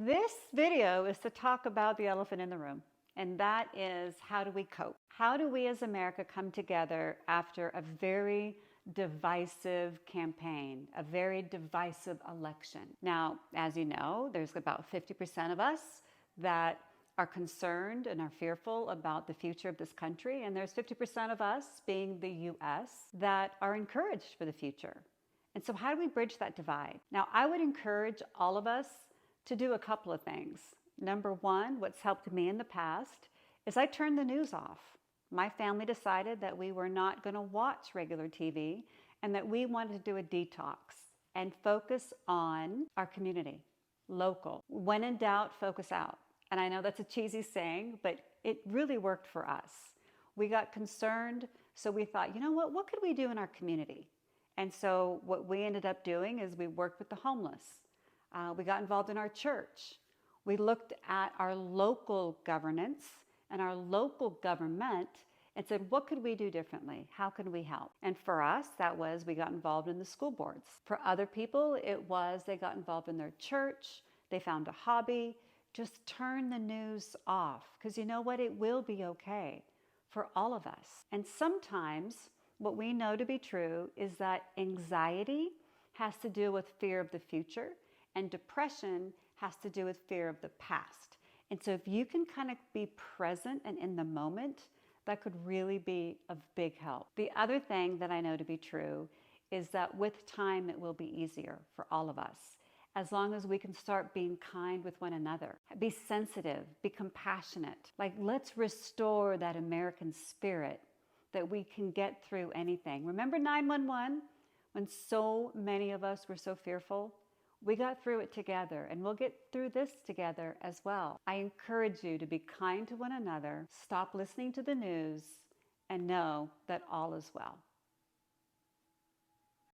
This video is to talk about the elephant in the room, and that is, how do we cope? How do we as America come together after a very divisive campaign, a very divisive election? Now, as you know, there's about 50% of us that are concerned and are fearful about the future of this country, and there's 50% of us, being the US, that are encouraged for the future. And so how do we bridge that divide? Now, I would encourage all of us to do a couple of things. Number one, what's helped me in the past is I turned the news off. My family decided that we were not going to watch regular TV and that we wanted to do a detox and focus on our community, local. When in doubt, focus out. And I know that's a cheesy saying, but it really worked for us. We got concerned, so we thought, you know what could we do in our community? And so what we ended up doing is we worked with the homeless. We got involved in our church. We looked at our local governance and our local government and said, what could we do differently? How can we help? And for us, that was we got involved in the school boards. For other people, it was they got involved in their church. They found a hobby. Just turn the news off, because you know what? It will be okay for all of us. And sometimes what we know to be true is that anxiety has to do with fear of the future, and depression has to do with fear of the past. And so if you can kind of be present and in the moment, that could really be of big help. The other thing that I know to be true is that with time, it will be easier for all of us, as long as we can start being kind with one another, be sensitive, be compassionate. Like, let's restore that American spirit that we can get through anything. Remember 911, when so many of us were so fearful? We got through it together, and we'll get through this together as well. I encourage you to be kind to one another, stop listening to the news, and know that all is well.